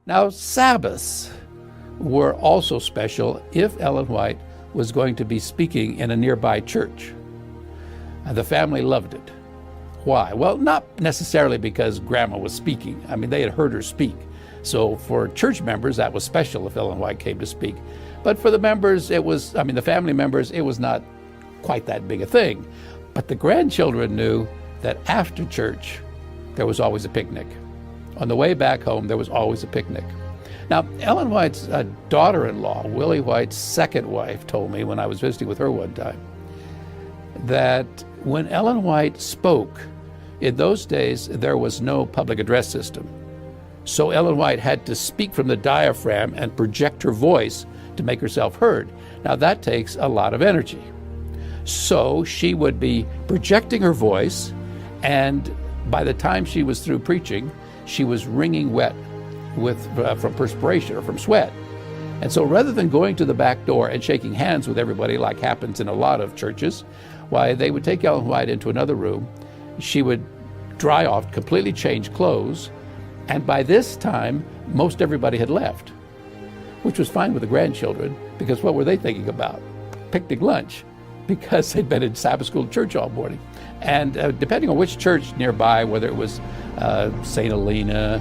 Now, Sabbaths were also special if Ellen White was going to be speaking in a nearby church. The family loved it. Why? Well, not necessarily because Grandma was speaking. I mean, they had heard her speak. So for church members, that was special if Ellen White came to speak. But for the members, the family members, it was not quite that big a thing. But the grandchildren knew that after church, there was always a picnic. On the way back home, there was always a picnic. Now, Ellen White's daughter-in-law, Willie White's second wife, told me when I was visiting with her one time that when Ellen White spoke, in those days, there was no public address system. So Ellen White had to speak from the diaphragm and project her voice to make herself heard. Now, that takes a lot of energy. So she would be projecting her voice, and by the time she was through preaching, she was wringing wet from perspiration or from sweat. And so rather than going to the back door and shaking hands with everybody like happens in a lot of churches, why, they would take Ellen White into another room. She would dry off, completely change clothes, and by this time, most everybody had left, which was fine with the grandchildren, because what were they thinking about? Picnic lunch, because they'd been in Sabbath school church all morning. And depending on which church nearby, whether it was St. Helena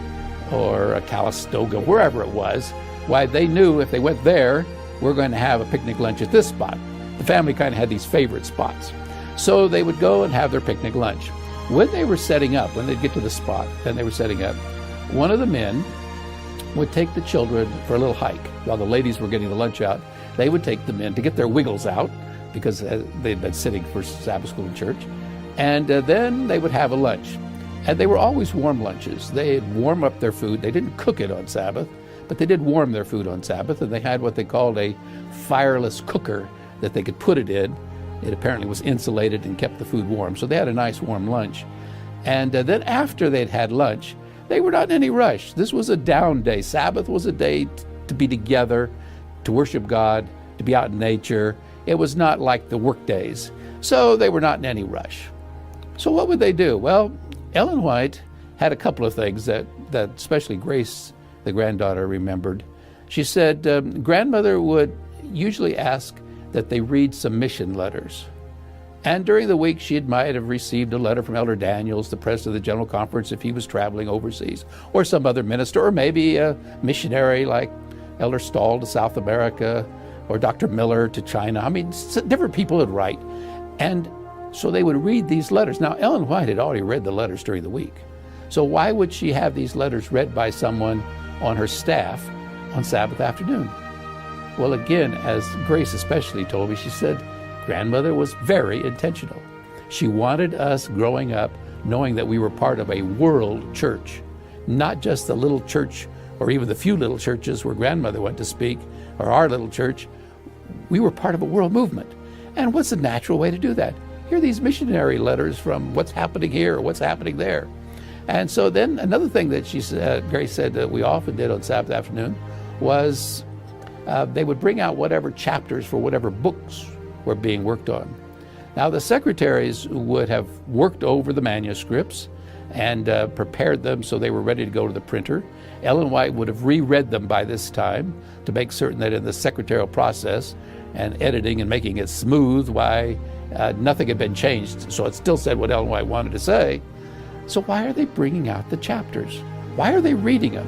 or Calistoga, wherever it was, why, they knew if they went there, we're going to have a picnic lunch at this spot. The family kind of had these favorite spots. So they would go and have their picnic lunch. When they were setting up, when they'd get to the spot, then they were setting up, one of the men would take the children for a little hike. While the ladies were getting the lunch out, they would take the men to get their wiggles out, because they'd been sitting for Sabbath school in church. And then they would have a lunch. And they were always warm lunches. They'd warm up their food. They didn't cook it on Sabbath, but they did warm their food on Sabbath, and they had what they called a fireless cooker that they could put it in. It apparently was insulated and kept the food warm. So they had a nice warm lunch. And then after they'd had lunch, they were not in any rush. This was a down day. Sabbath was a day to be together, to worship God, to be out in nature. It was not like the work days. So they were not in any rush. So what would they do? Well, Ellen White had a couple of things that especially Grace, the granddaughter, remembered. She said grandmother would usually ask that they read some mission letters. And during the week, she might have received a letter from Elder Daniels, the president of the General Conference, if he was traveling overseas, or some other minister, or maybe a missionary like Elder Stahl to South America, or Dr. Miller to China. I mean, different people would write. And so they would read these letters. Now, Ellen White had already read the letters during the week. So why would she have these letters read by someone on her staff on Sabbath afternoon? Well, again, as Grace especially told me, she said, grandmother was very intentional. She wanted us growing up knowing that we were part of a world church, not just the little church or even the few little churches where grandmother went to speak, or our little church. We were part of a world movement. And what's the natural way to do that? Hear these missionary letters from what's happening here or what's happening there. And so then another thing that Grace said that we often did on Sabbath afternoon was they would bring out whatever chapters for whatever books were being worked on. Now, the secretaries would have worked over the manuscripts and prepared them so they were ready to go to the printer. Ellen White would have reread them by this time to make certain that in the secretarial process and editing and making it smooth, nothing had been changed, so it still said what Ellen White wanted to say. So why are they bringing out the chapters? Why are they reading them?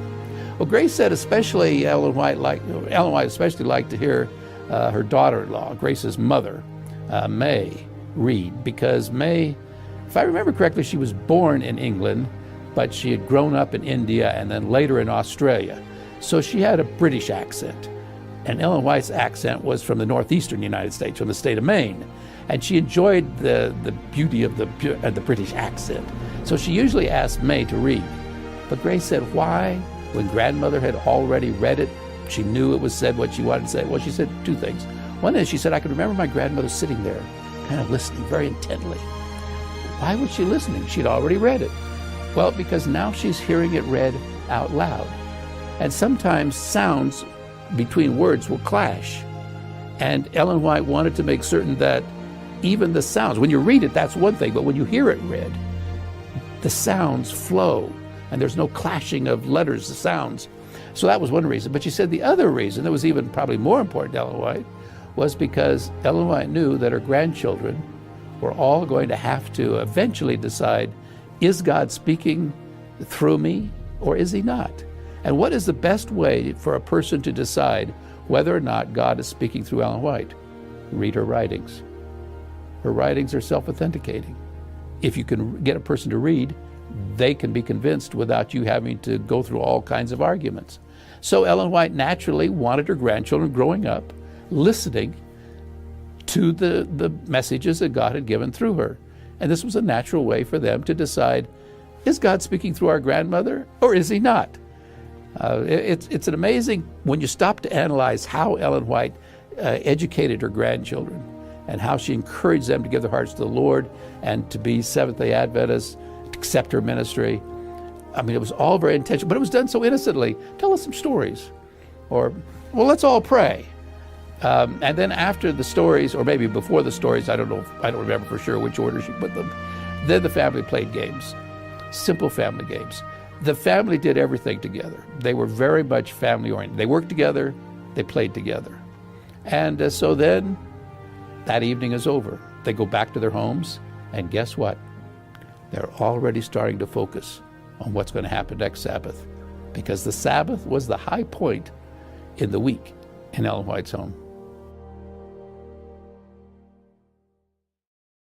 Well, Grace said especially Ellen White especially liked to hear her daughter-in-law, Grace's mother, May, read, because May, if I remember correctly, she was born in England, but she had grown up in India and then later in Australia. So she had a British accent. And Ellen White's accent was from the northeastern United States, from the state of Maine. And she enjoyed the beauty of the British accent. So she usually asked May to read. But Grace said, why? When grandmother had already read it, she knew it was said what she wanted to say. Well, she said two things. One is she said, I could remember my grandmother sitting there, kind of listening very intently. Why was she listening? She'd already read it. Well, because now she's hearing it read out loud. And sometimes sounds between words will clash. And Ellen White wanted to make certain that even the sounds, when you read it, that's one thing, but when you hear it read, the sounds flow, and there's no clashing of letters, the sounds. So that was one reason. But she said the other reason, that was even probably more important to Ellen White, was because Ellen White knew that her grandchildren were all going to have to eventually decide, is God speaking through me or is he not? And what is the best way for a person to decide whether or not God is speaking through Ellen White? Read her writings. Her writings are self-authenticating. If you can get a person to read, they can be convinced without you having to go through all kinds of arguments. So Ellen White naturally wanted her grandchildren growing up listening to the messages that God had given through her. And this was a natural way for them to decide, is God speaking through our grandmother or is he not? It's an amazing, when you stop to analyze how Ellen White educated her grandchildren and how she encouraged them to give their hearts to the Lord and to be Seventh-day Adventists, to accept her ministry. I mean, it was all very intentional, but it was done so innocently. Tell us some stories. Or, well, let's all pray. And then after the stories, or maybe before the stories, I don't remember for sure which order she put them, then the family played games, simple family games. The family did everything together. They were very much family-oriented. They worked together, they played together. And so then that evening is over. They go back to their homes, and guess what? They're already starting to focus on what's going to happen next Sabbath, because the Sabbath was the high point in the week in Ellen White's home.